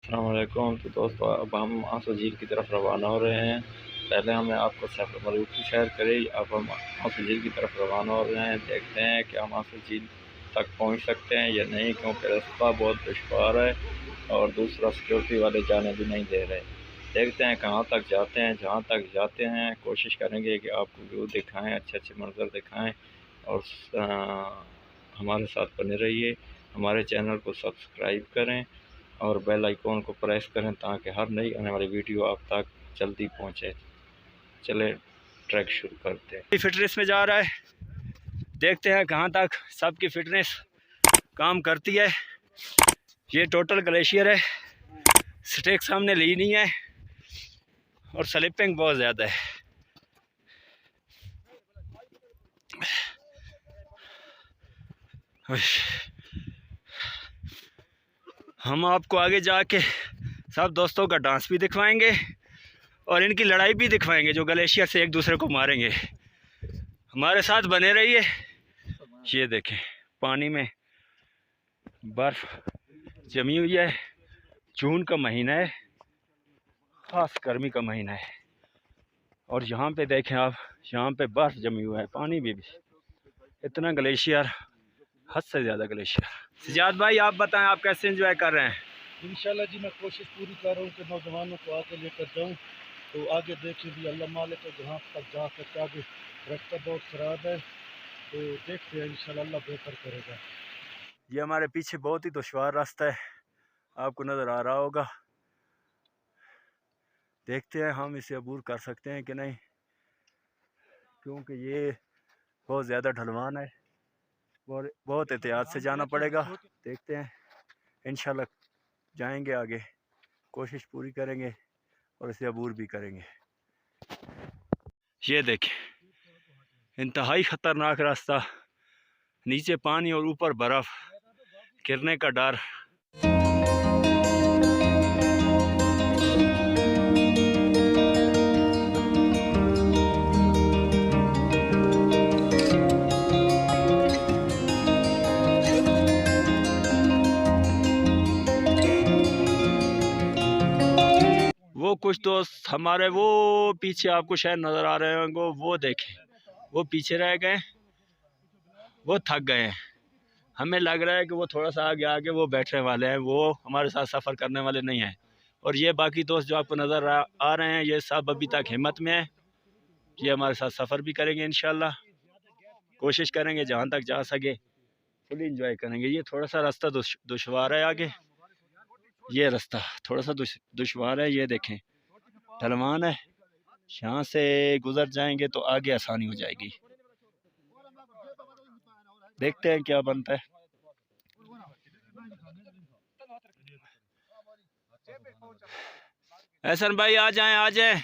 अस्सलाम वालेकुम। तो दोस्तों, अब हम आंसू झील की तरफ रवाना हो रहे हैं। पहले हमने आपको सफ़र मरूकी सैर करी, अब हम आंसू झील की तरफ रवाना हो रहे हैं। देखते हैं कि हम आंसू झील तक पहुंच सकते हैं या नहीं, क्योंकि रास्ता बहुत दुश्वार है और दूसरा सिक्योरिटी वाले जाने भी नहीं दे रहे। देखते हैं कहाँ तक जाते हैं। जहाँ तक जाते हैं कोशिश करेंगे कि आपको व्यू दिखाएँ, अच्छे अच्छे मंजर दिखाएँ और हमारे साथ बने रहिए। हमारे चैनल को सब्सक्राइब करें और बेल आइकॉन को प्रेस करें ताकि हर नई आने वाली वीडियो आप तक जल्दी पहुंचे। चले ट्रैक शुरू करते हैं। फिटनेस में जा रहा है, देखते हैं कहाँ तक सबकी फिटनेस काम करती है। ये टोटल ग्लेशियर है, स्टेक सामने ली नहीं है और स्लिपिंग बहुत ज़्यादा है। हम आपको आगे जाके सब दोस्तों का डांस भी दिखवाएंगे और इनकी लड़ाई भी दिखवाएंगे जो ग्लेशियर से एक दूसरे को मारेंगे। हमारे साथ बने रहिए। ये देखें, पानी में बर्फ़ जमी हुई है। जून का महीना है, ख़ास गर्मी का महीना है और यहाँ पे देखें आप, यहाँ पे बर्फ़ जमी हुआ है, पानी भी इतना ग्लेशियर, हद से ज़्यादा ग्लेशियर। सजाद भाई, आप बताएं, आप कैसे एंजॉय कर रहे हैं? इंशाल्लाह जी, मैं कोशिश पूरी कर रहा हूँ कि नौजवानों को आगे लेकर जाऊँ। तो आगे देखिए भी अल्लाह मालिक है, जहाँ तक जा सकते आगे रास्ता बहुत ख़राब है, तो देखते हैं इंशाल्लाह अल्लाह बेहतर करेगा। ये हमारे पीछे बहुत ही दुश्वार रास्ता है, आपको नज़र आ रहा होगा। देखते हैं हम इसे अबूर कर सकते हैं कि नहीं, क्योंकि ये बहुत ज़्यादा ढलवान है और बहुत एहतियात से जाना पड़ेगा। देखते हैं, इंशाल्लाह जाएंगे आगे, कोशिश पूरी करेंगे और इसे अबूर भी करेंगे। ये देखें, इंतहाई ख़तरनाक रास्ता, नीचे पानी और ऊपर बर्फ़ गिरने का डर। वो कुछ दोस्त हमारे वो पीछे आपको शायद नज़र आ रहे होंगे, वो देखें, वो पीछे रह गए, वो थक गए हैं। हमें लग रहा है कि वो थोड़ा सा आगे आगे वो बैठने वाले हैं, वो हमारे साथ सफ़र करने वाले नहीं हैं। और ये बाकी दोस्त जो आपको नज़र आ रहे हैं, ये सब अभी तक हिम्मत में हैं, ये हमारे साथ सफ़र भी करेंगे। इंशाल्लाह कोशिश करेंगे जहाँ तक जा सके फुली इंजॉय करेंगे। ये थोड़ा सा रास्ता दुश्वार है, आगे ये रास्ता थोड़ा सा दुश्वार है। ये देखें, ढलवान है, यहाँ से गुजर जाएंगे तो आगे आसानी हो जाएगी। देखते हैं क्या बनता है। एहसन भाई, आ जाएं, आ जाएं।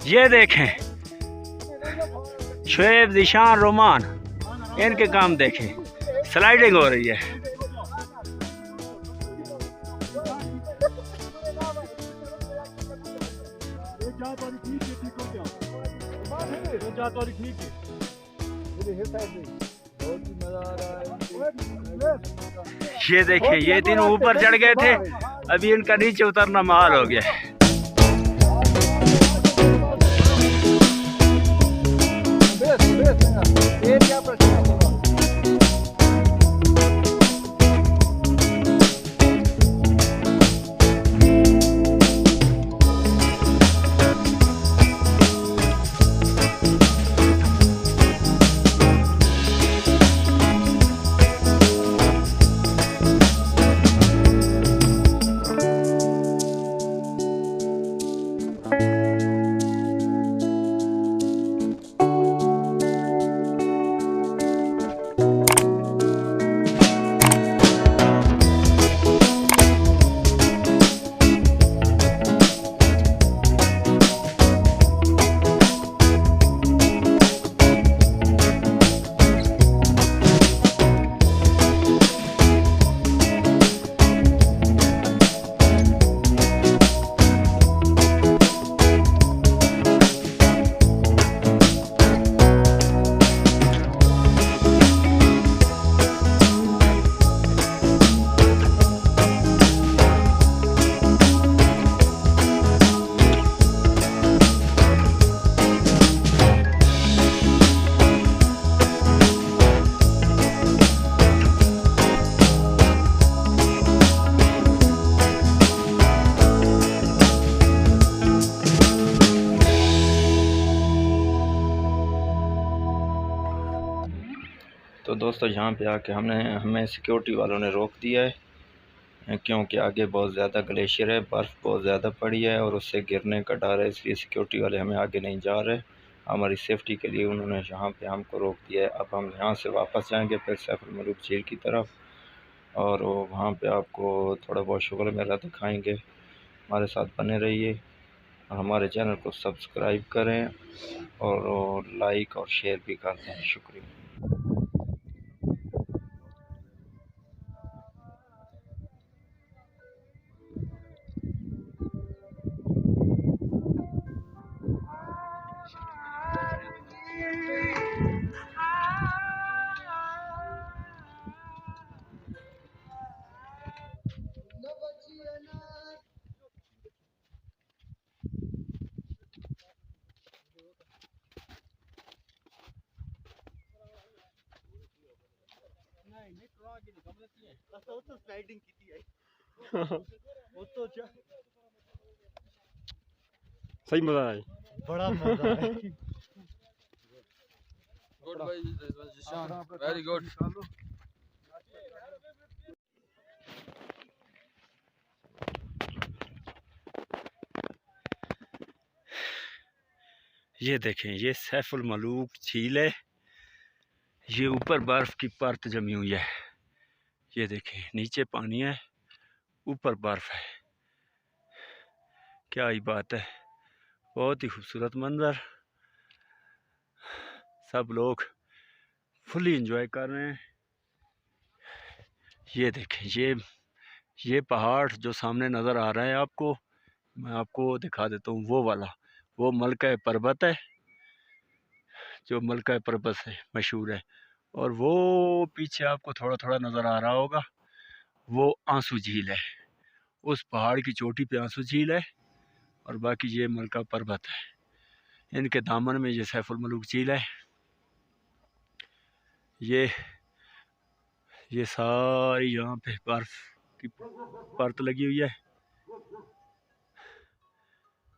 ये देखें, शुएब, ज़ीशान, रोमान, इनके काम देखें, स्लाइडिंग हो रही है। ये देखिए, ये तीनों ऊपर चढ़ गए थे, अभी इनका नीचे उतरना महाल हो गया है। ये क्या प्रश्न है? तो दोस्तों यहाँ पे आके हमें सिक्योरिटी वालों ने रोक दिया है, क्योंकि आगे बहुत ज़्यादा ग्लेशियर है, बर्फ़ बहुत ज़्यादा पड़ी है और उससे गिरने का डर है, इसलिए सिक्योरिटी वाले हमें आगे नहीं जा रहे। हमारी सेफ़्टी के लिए उन्होंने यहाँ पे हमको रोक दिया है। अब हम यहाँ से वापस जाएंगे फिर सैफुल मलूक झील की तरफ, और वहाँ पे आपको थोड़ा बहुत शुगर मेला दिखाएंगे। हमारे साथ बने रहिए और हमारे चैनल को सब्सक्राइब करें और लाइक और शेयर भी कर दें। शुक्रिया। स्लाइडिंग की है वो तो सही मजा आया, बड़ा मजा है। गुड भाई जिशान, वेरी गुड। ये देखें, ये सैफुल मलूक झील है। ये ऊपर बर्फ़ की परत जमी हुई है। ये देखें, नीचे पानी है, ऊपर बर्फ़ है। क्या ही बात है, बहुत ही खूबसूरत मंजर। सब लोग फुली एंजॉय कर रहे हैं। ये देखें, ये पहाड़ जो सामने नज़र आ रहा है आपको, मैं आपको दिखा देता हूँ। वो वाला, वो मलका पर्वत है, जो मलका पर्वत से मशहूर है। और वो पीछे आपको थोड़ा थोड़ा नज़र आ रहा होगा, वो आंसू झील है। उस पहाड़ की चोटी पे आंसू झील है और बाकी ये मलका पर्वत है। इनके दामन में ये सैफुल मलूक झील है। ये सारी यहाँ पे बर्फ की परत लगी हुई है।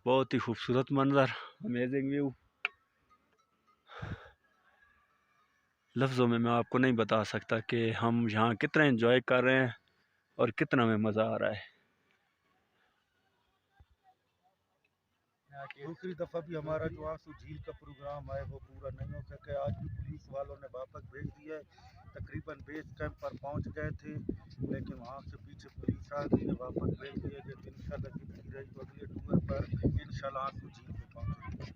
बहुत ही खूबसूरत मंजर, अमेजिंग व्यू। लफ्ज़ों में मैं आपको नहीं बता सकता कि हम यहाँ कितना एंजॉय कर रहे हैं और कितना में मज़ा आ रहा है। दूसरी दफ़ा भी हमारा जो आंसू झील का प्रोग्राम है वो पूरा नहीं हो सका। आज भी पुलिस वालों ने वापस भेज दिया है। तकरीबन बेस कैंप पर पहुंच गए थे, लेकिन वहां से पीछे पुलिस आ गई है, वापस भेज दिया गया। इंशाल्लाह जिंदगी रही तो अगले टूर पर इंशाल्लाह आंसू झील पे पहुंचेंगे।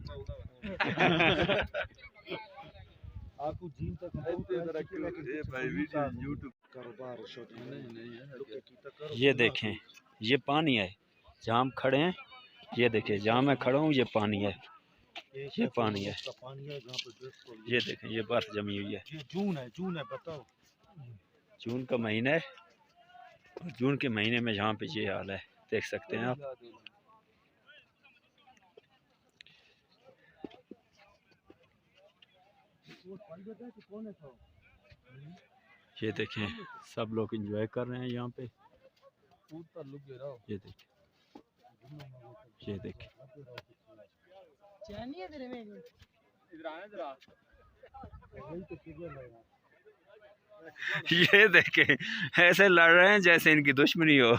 आंसू झील तक ये देखें, ये पानी है जहाँ हम खड़े हैं। ये देखें, जहाँ मैं खड़ा हूँ ये पानी है, ये पानी है। ये देखें, ये बर्फ जमी हुई है। ये जून है बताओ, जून का महीना है और जून के महीने में यहाँ पे ये हाल है, देख सकते हैं आप। ये देखें, सब लोग एंजॉय कर रहे हैं यहाँ पे। ये देखें, ये देखें, ये देखें, ऐसे लड़ रहे हैं जैसे इनकी दुश्मनी हो।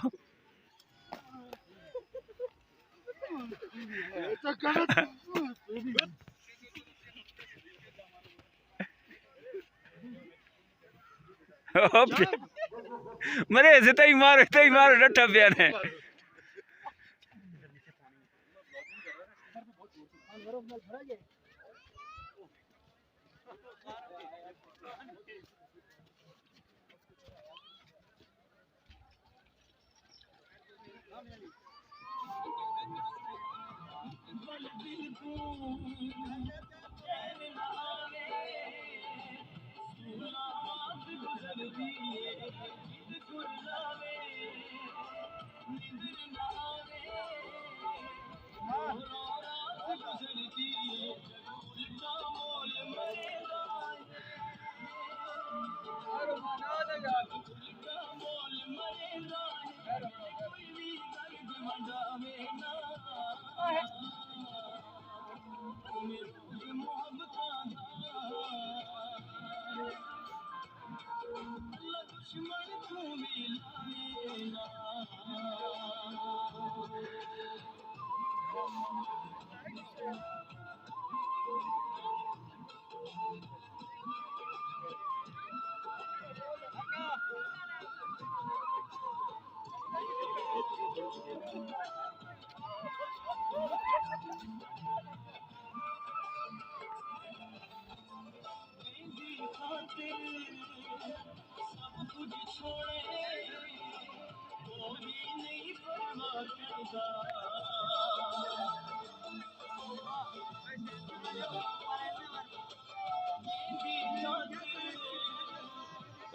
मरे ऐसे तई मारो डट्ठा प्यार है।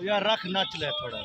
यार रख नच ले थोड़ा।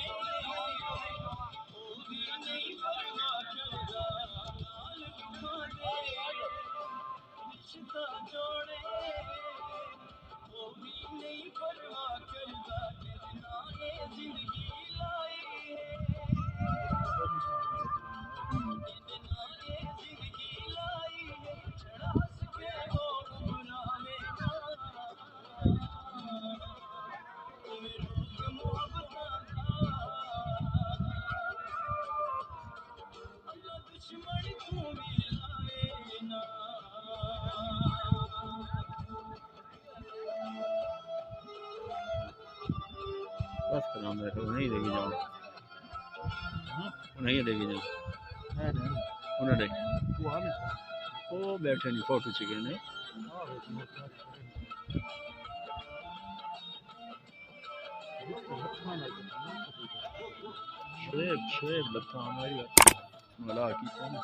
बस करो मेरे नहीं देगी जाओ नहीं देगी जाओ उन्हें देख वो बैठे नहीं फोटो चाहिए नहीं शुएब लगता हमारी मला की ना